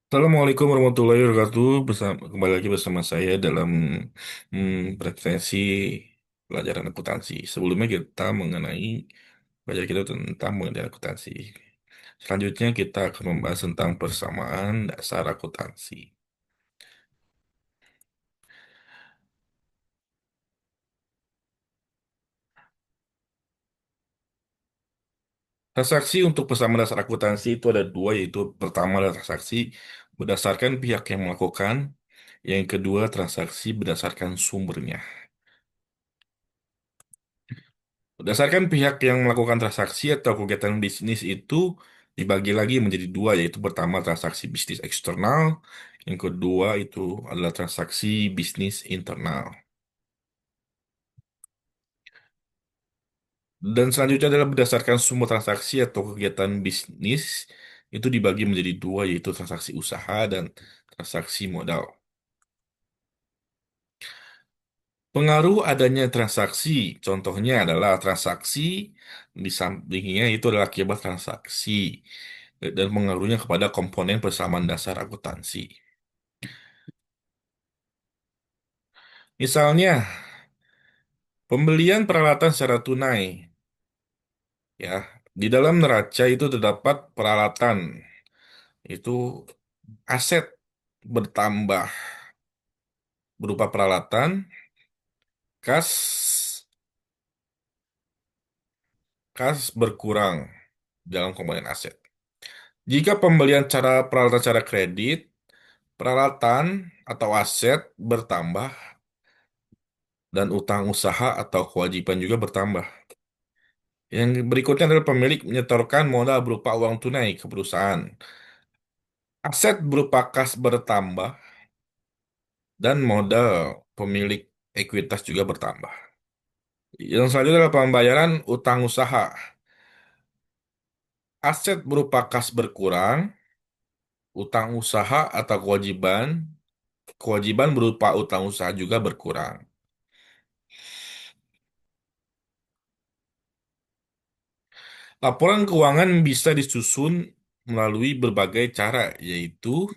Assalamualaikum warahmatullahi wabarakatuh. Kembali lagi bersama saya dalam preferensi pelajaran akuntansi. Sebelumnya kita mengenai belajar kita tentang mengenai akuntansi. Selanjutnya kita akan membahas tentang persamaan dasar akuntansi. Transaksi untuk persamaan dasar akuntansi itu ada dua, yaitu pertama adalah transaksi berdasarkan pihak yang melakukan, yang kedua transaksi berdasarkan sumbernya. Berdasarkan pihak yang melakukan transaksi atau kegiatan bisnis itu dibagi lagi menjadi dua, yaitu pertama transaksi bisnis eksternal, yang kedua itu adalah transaksi bisnis internal. Dan selanjutnya adalah berdasarkan sumber transaksi atau kegiatan bisnis itu dibagi menjadi dua, yaitu transaksi usaha dan transaksi modal. Pengaruh adanya transaksi, contohnya adalah transaksi di sampingnya itu adalah akibat transaksi dan pengaruhnya kepada komponen persamaan dasar akuntansi. Misalnya, pembelian peralatan secara tunai, ya, di dalam neraca itu terdapat peralatan, itu aset bertambah berupa peralatan, kas, kas berkurang dalam komponen aset. Jika pembelian peralatan secara kredit, peralatan atau aset bertambah dan utang usaha atau kewajiban juga bertambah. Yang berikutnya adalah pemilik menyetorkan modal berupa uang tunai ke perusahaan. Aset berupa kas bertambah dan modal pemilik ekuitas juga bertambah. Yang selanjutnya adalah pembayaran utang usaha. Aset berupa kas berkurang, utang usaha atau kewajiban berupa utang usaha juga berkurang. Laporan keuangan bisa disusun melalui berbagai cara, yaitu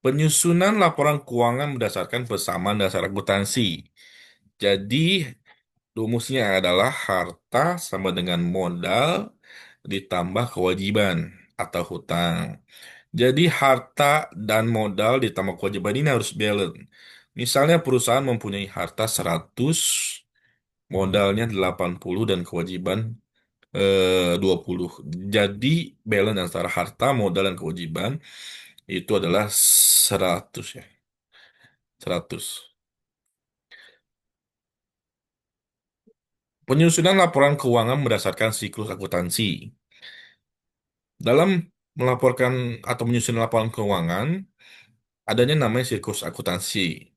penyusunan laporan keuangan berdasarkan persamaan dasar akuntansi. Jadi, rumusnya adalah harta sama dengan modal ditambah kewajiban atau hutang. Jadi, harta dan modal ditambah kewajiban ini harus balance. Misalnya perusahaan mempunyai harta 100, modalnya 80 dan kewajiban 20. Jadi balance antara harta, modal, dan kewajiban itu adalah 100 ya. 100. Penyusunan laporan keuangan berdasarkan siklus akuntansi. Dalam melaporkan atau menyusun laporan keuangan, adanya namanya siklus akuntansi.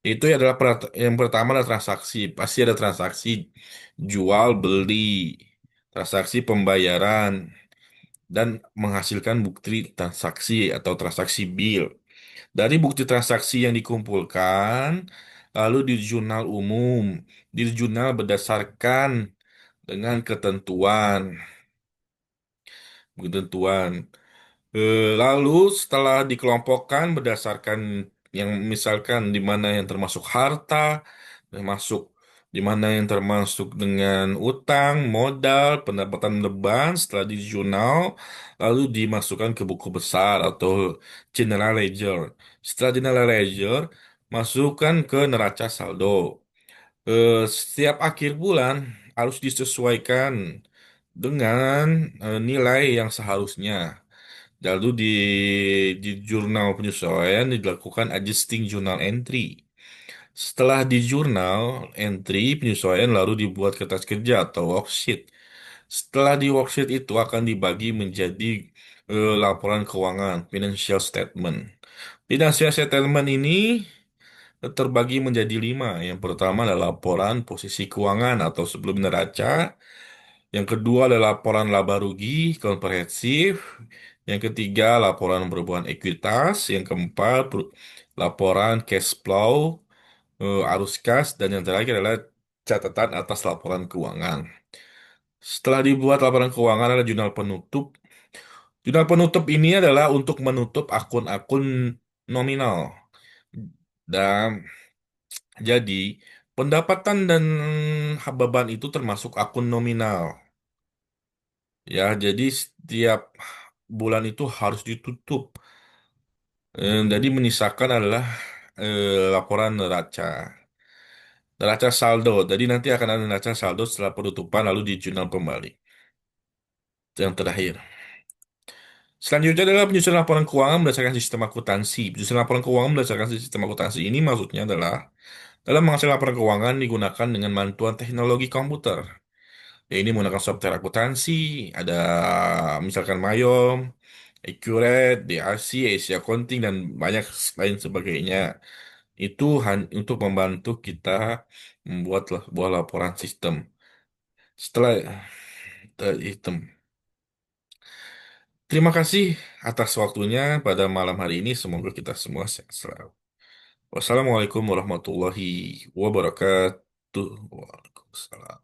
Itu adalah yang pertama adalah transaksi. Pasti ada transaksi jual beli, transaksi pembayaran, dan menghasilkan bukti transaksi atau transaksi bill. Dari bukti transaksi yang dikumpulkan, lalu di jurnal umum, di jurnal berdasarkan dengan ketentuan. Lalu setelah dikelompokkan berdasarkan yang misalkan di mana yang termasuk harta, termasuk di mana yang termasuk dengan utang, modal, pendapatan beban, setelah di jurnal, lalu dimasukkan ke buku besar atau general ledger. Setelah general ledger, masukkan ke neraca saldo. Setiap akhir bulan harus disesuaikan dengan nilai yang seharusnya. Lalu di jurnal penyesuaian dilakukan adjusting journal entry. Setelah di jurnal entry penyesuaian lalu dibuat kertas kerja atau worksheet. Setelah di worksheet itu akan dibagi menjadi laporan keuangan, financial statement. Financial statement ini terbagi menjadi 5. Yang pertama adalah laporan posisi keuangan atau sebelum neraca. Yang kedua adalah laporan laba rugi komprehensif. Yang ketiga, laporan perubahan ekuitas. Yang keempat, laporan cash flow, arus kas. Dan yang terakhir adalah catatan atas laporan keuangan. Setelah dibuat laporan keuangan ada jurnal penutup. Jurnal penutup ini adalah untuk menutup akun-akun nominal. Dan jadi pendapatan dan beban itu termasuk akun nominal. Ya, jadi setiap bulan itu harus ditutup. Jadi menyisakan adalah laporan neraca. Neraca saldo. Jadi nanti akan ada neraca saldo setelah penutupan lalu di jurnal kembali. Itu yang terakhir. Selanjutnya adalah penyusunan laporan keuangan berdasarkan sistem akuntansi. Penyusunan laporan keuangan berdasarkan sistem akuntansi ini maksudnya adalah dalam menghasilkan laporan keuangan digunakan dengan bantuan teknologi komputer. Ya, ini menggunakan software akuntansi, ada misalkan Mayom, Accurate, DRC, Asia Accounting, dan banyak lain sebagainya. Itu untuk membantu kita membuat sebuah laporan sistem. Setelah sistem. Terima kasih atas waktunya pada malam hari ini. Semoga kita semua sehat selalu. Wassalamualaikum warahmatullahi wabarakatuh. Waalaikumsalam.